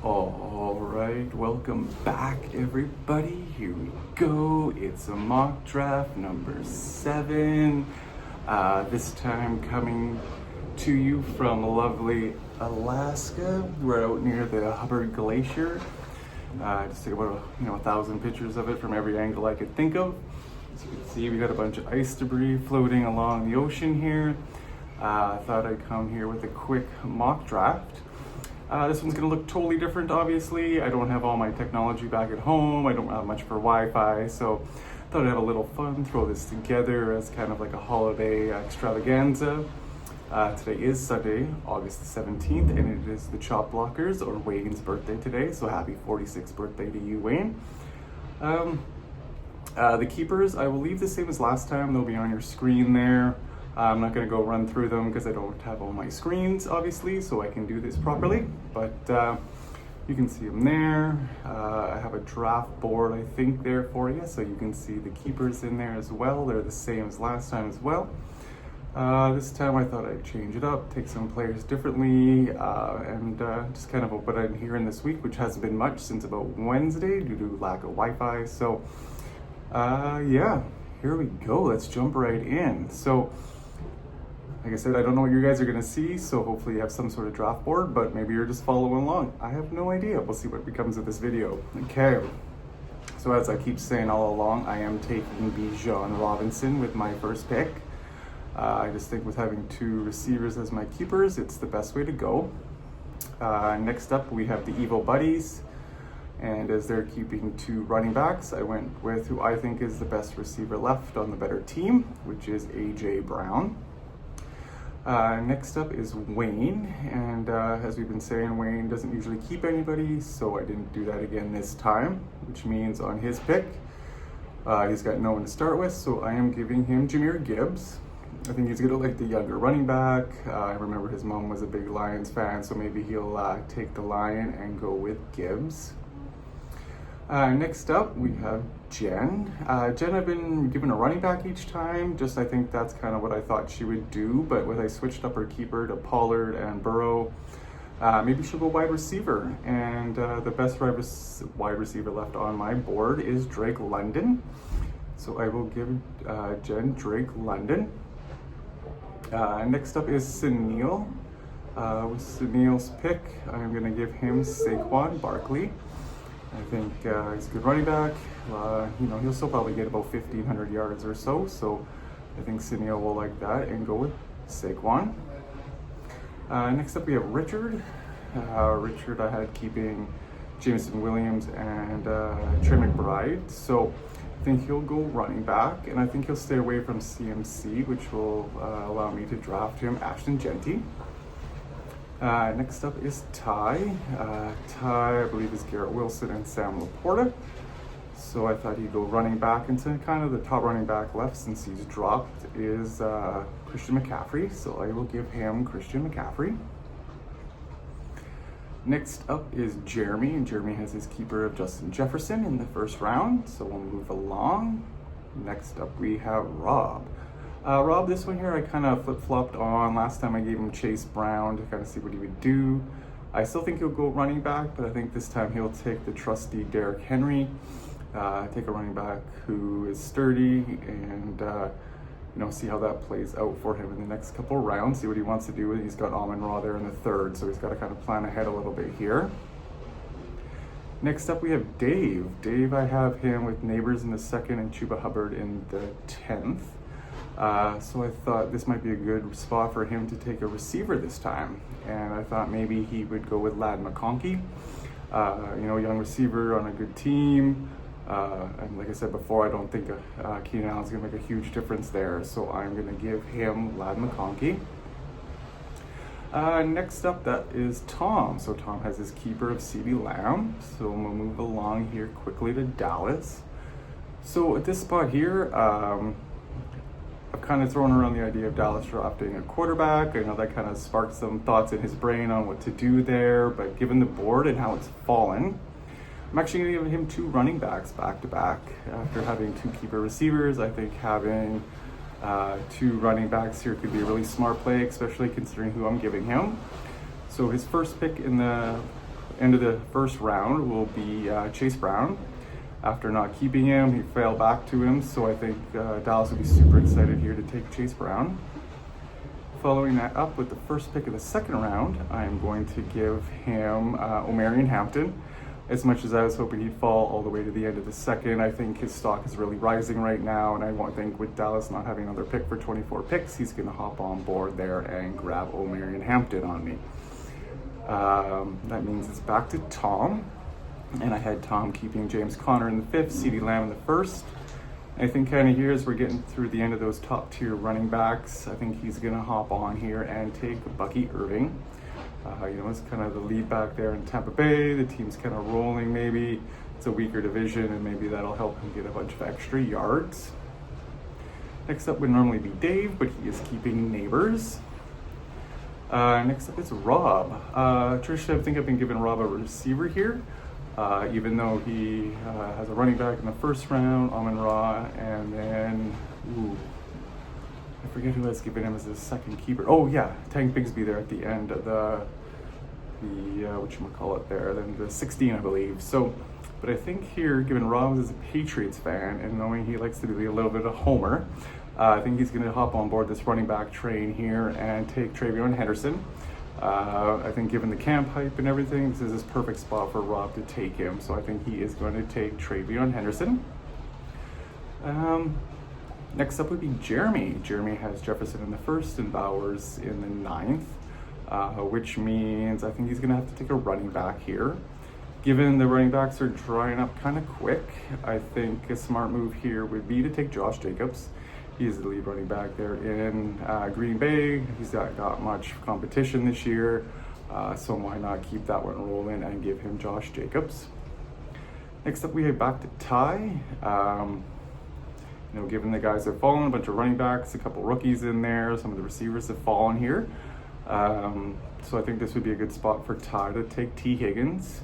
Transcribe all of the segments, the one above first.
All right, welcome back, everybody. Here we go. It's a mock draft number 7. This time coming to you from lovely Alaska. We're out near the Hubbard Glacier. Just took about 1,000 pictures of it from every angle I could think of. As you can see, we got a bunch of ice debris floating along the ocean here. I thought I'd come here with a quick mock draft. This one's going to look totally different, obviously. I don't have all my technology back at home. I don't have much for Wi-Fi, so I thought I'd have a little fun, throw this together as kind of like a holiday extravaganza. Today is Sunday, August the 17th, and it is the Chop Blockers, or Wayne's birthday today, so happy 46th birthday to you, Wayne. The keepers, I will leave the same as last time. They'll be on your screen there. I'm not going to go run through them because I don't have all my screens, obviously, so I can do this properly. But you can see them there. I have a draft board, I think, there for you, so you can see the keepers in there as well. They're the same as last time as well. This time I thought I'd change it up, take some players differently, and just kind of what I'm hearing this week, which hasn't been much since about Wednesday due to lack of Wi-Fi. So, yeah, here we go. Let's jump right in. So, like I said, I don't know what you guys are going to see, so hopefully you have some sort of draft board, but maybe you're just following along. I have no idea. We'll see what becomes of this video. Okay, so as I keep saying all along, I am taking Bijan Robinson with my first pick. I just think with having 2 receivers as my keepers, it's the best way to go. Next up, we have the Evo Buddies. And as they're keeping 2 running backs, I went with who I think is the best receiver left on the better team, which is A.J. Brown. Next up is Wayne, and as we've been saying, Wayne doesn't usually keep anybody, so I didn't do that again this time, which means on his pick, he's got no one to start with, so I am giving him Jahmyr Gibbs. I think he's gonna like the younger running back. I remember his mom was a big Lions fan, so maybe he'll take the Lion and go with Gibbs. Next up, we have Jen. Jen, I've been given a running back each time. Just I think that's kind of what I thought she would do. But when I switched up her keeper to Pollard and Burrow, maybe she'll go wide receiver. And the best wide receiver left on my board is Drake London. So I will give Jen Drake London. Next up is Sunil. With Sunil's pick, I'm going to give him Saquon Barkley. I think he's a good running back. He'll still probably get about 1,500 yards or so. So I think Sunil will like that and go with Saquon. Next up, we have Richard. Richard, I had keeping Jameson Williams and Trey McBride. So I think he'll go running back, and I think he'll stay away from CMC, which will allow me to draft him Ashton Genty. Next up is Ty. Ty, I believe, is Garrett Wilson and Sam Laporta. So I thought he'd go running back into kind of the top running back left since he's dropped is Christian McCaffrey. So I will give him Christian McCaffrey. Next up is Jeremy, and Jeremy has his keeper of Justin Jefferson in the first round. So we'll move along. Next up we have Rob. Rob, this one here I kind of flip-flopped on. Last time I gave him Chase Brown to kind of see what he would do. I still think he'll go running back, but I think this time he'll take the trusty Derrick Henry. Take a running back who is sturdy and, see how that plays out for him in the next couple rounds, see what he wants to do. He's got Amon-Ra there in the 3rd, so he's got to kind of plan ahead a little bit here. Next up, we have Dave. Dave, I have him with Neighbors in the 2nd and Chuba Hubbard in the 10th. So I thought this might be a good spot for him to take a receiver this time. And I thought maybe he would go with Ladd McConkey, young receiver on a good team. And like I said before, I don't think Keenan Allen's going to make a huge difference there. So I'm going to give him Ladd McConkey. Next up, that is Tom. So Tom has his keeper of CeeDee Lamb. So we'll move along here quickly to Dallas. So at this spot here, I've kind of thrown around the idea of Dallas drafting a quarterback. I know that kind of sparked some thoughts in his brain on what to do there, but given the board and how it's fallen, I'm actually going to give him 2 running backs back to back. After having 2 keeper receivers, I think having 2 running backs here could be a really smart play, especially considering who I'm giving him. So his first pick in the end of the first round will be Chase Brown. After not keeping him, he fell back to him, so I think Dallas will be super excited here to take Chase Brown. Following that up with the first pick of the second round, I'm going to give him Omarion Hampton. As much as I was hoping he'd fall all the way to the end of the second, I think his stock is really rising right now, and I think with Dallas not having another pick for 24 picks, he's going to hop on board there and grab Omarion Hampton on me. That means it's back to Tom, and I had Tom keeping James Conner in the fifth, CeeDee Lamb in the first. I think kind of here as we're getting through the end of those top tier running backs, I think he's going to hop on here and take Bucky Irving. It's kind of the lead back there in Tampa Bay. The team's kind of rolling maybe. It's a weaker division, and maybe that'll help him get a bunch of extra yards. Next up would normally be Dave, but he is keeping Neighbors. Next up is Rob. Traditionally, I think I've been giving Rob a receiver here, even though he has a running back in the first round, Amon-Ra, and then, I forget who has given him as his second keeper. Oh yeah, Tank Bigsby there at the end of the whatchamacallit there, then the 16, I believe. So, but I think here, given Rob is a Patriots fan and knowing he likes to be a little bit of a homer, I think he's going to hop on board this running back train here and take Travion Henderson. I think given the camp hype and everything, this is his perfect spot for Rob to take him. So I think he is going to take Travion Henderson. Next up would be Jeremy. Jeremy has Jefferson in the first and Bowers in the ninth, which means I think he's going to have to take a running back here. Given the running backs are drying up kind of quick, I think a smart move here would be to take Josh Jacobs. He's the lead running back there in Green Bay. He's not got much competition this year, so why not keep that one rolling and give him Josh Jacobs. Next up, we head back to Ty. Given the guys have fallen, a bunch of running backs, a couple rookies in there, some of the receivers have fallen here. So I think this would be a good spot for Ty to take T. Higgins,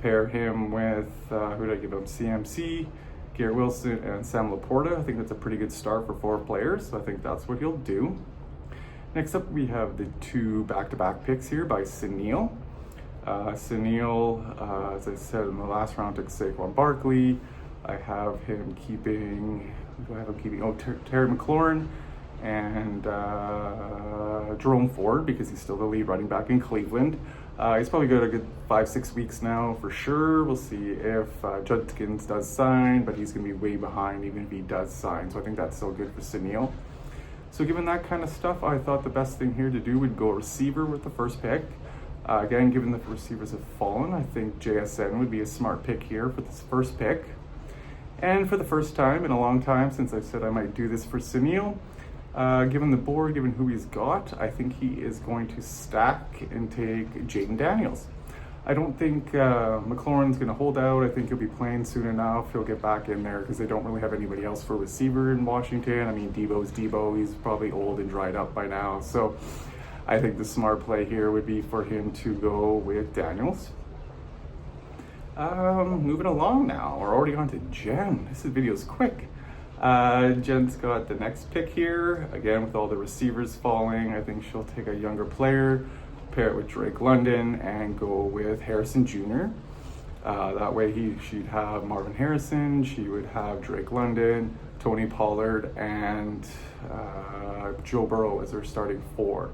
pair him with, who did I give him? CMC, Garrett Wilson, and Sam Laporta. I think that's a pretty good start for 4 players, so I think that's what he'll do. Next up, we have the 2 back-to-back picks here by Sunil. Sunil, as I said in the last round, took Saquon Barkley. I have him keeping, Terry McLaurin and Jerome Ford, because he's still the lead running back in Cleveland. He's probably got a good 5-6 weeks now for sure. We'll see if Judkins does sign, but he's going to be way behind even if he does sign. So I think that's still good for Sunil. So given that kind of stuff, I thought the best thing here to do would go receiver with the first pick. Again, given the receivers have fallen, I think JSN would be a smart pick here for this first pick. And for the first time in a long time since I said I might do this for Sunil, given the board, given who he's got, I think he is going to stack and take Jaden Daniels. I don't think McLaurin's going to hold out. I think he'll be playing soon enough. He'll get back in there because they don't really have anybody else for receiver in Washington. I mean, Debo's Debo. He's probably old and dried up by now. So I think the smart play here would be for him to go with Daniels. Moving along now, we're already on to Jen. This video's quick. Jen's got the next pick here. Again, with all the receivers falling, I think she'll take a younger player, pair it with Drake London, and go with Harrison Jr. That way she'd have Marvin Harrison, she would have Drake London, Tony Pollard, and Joe Burrow as her starting 4.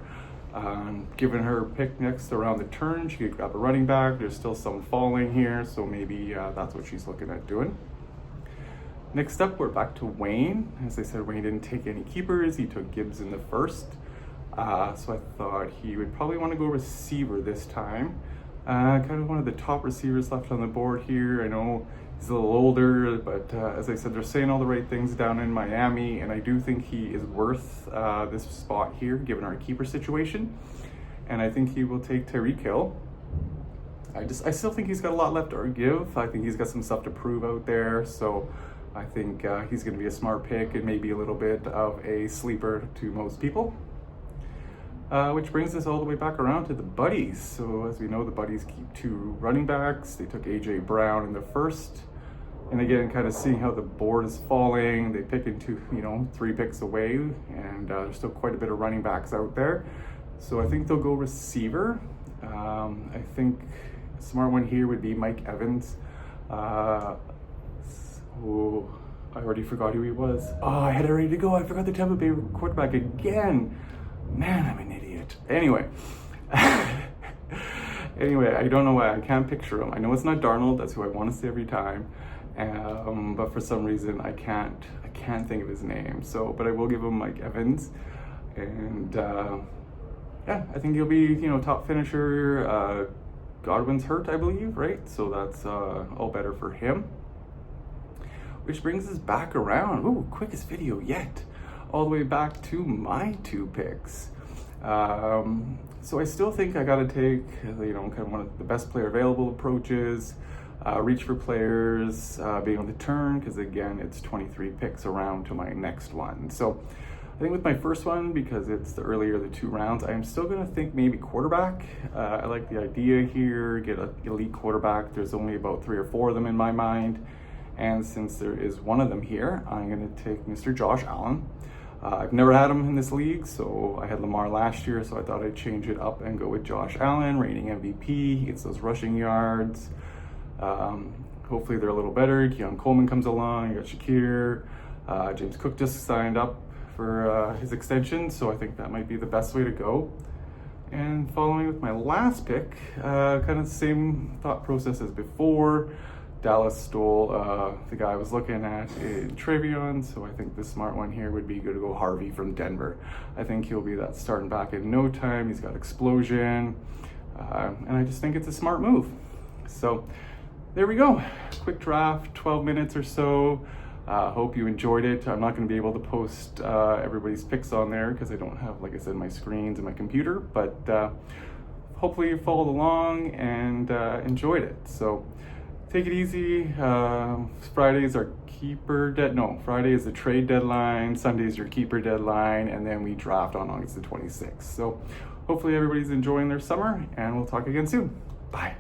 Given her pick next around the turn, she could grab a running back. There's still some falling here, so maybe that's what she's looking at doing. Next up, we're back to Wayne. As I said, Wayne didn't take any keepers. He took Gibbs in the first. So I thought he would probably want to go receiver this time. Kind of one of the top receivers left on the board here. I know he's a little older, but as I said, they're saying all the right things down in Miami, and I do think he is worth this spot here, given our keeper situation. And I think he will take Tyreek Hill. I still think he's got a lot left to give. I think he's got some stuff to prove out there, so I think he's going to be a smart pick and maybe a little bit of a sleeper to most people. Which brings us all the way back around to the Buddies. So as we know, the Buddies keep 2 running backs. They took A.J. Brown in the first. And again, kind of seeing how the board is falling, they pick into, 3 picks away, and there's still quite a bit of running backs out there. So I think they'll go receiver. I think smart one here would be Mike Evans. I already forgot who he was. Oh, I had it ready to go. I forgot the Tampa Bay quarterback again. Man, I'm an idiot. Anyway. Anyway, I don't know why. I can't picture him. I know it's not Darnold. That's who I want to say every time. But for some reason, I can't think of his name. So, but I will give him Mike Evans. And yeah, I think he'll be, top finisher. Godwin's hurt, I believe, right? So that's all better for him. Which brings us back around. Ooh, quickest video yet. All the way back to my 2 picks. So I still think I got to take, kind of one of the best player available approaches, reach for players, being on the turn, because again, it's 23 picks around to my next one. So I think with my first one, because it's the earlier of the 2 rounds, I'm still going to think maybe quarterback. I like the idea here, get an elite quarterback. There's only about 3 or 4 of them in my mind. And since there is one of them here, I'm going to take Mr. Josh Allen. I've never had him in this league, so I had Lamar last year, so I thought I'd change it up and go with Josh Allen, reigning MVP. He gets those rushing yards. Hopefully they're a little better. Keon Coleman comes along. You got Shakir. James Cook just signed up for his extension, so I think that might be the best way to go. And following with my last pick, kind of the same thought process as before. Dallas stole the guy I was looking at in Travion, so I think the smart one here would be good to go Harvey from Denver. I think he'll be that starting back in no time. He's got explosion, and I just think it's a smart move. So there we go. Quick draft, 12 minutes or so. Hope you enjoyed it. I'm not going to be able to post everybody's picks on there because I don't have, like I said, my screens and my computer, but hopefully you followed along and enjoyed it. So take it easy. Friday's our Friday is the trade deadline. Sunday's your keeper deadline, and then we draft on August the 26th. So hopefully everybody's enjoying their summer, and we'll talk again soon. Bye.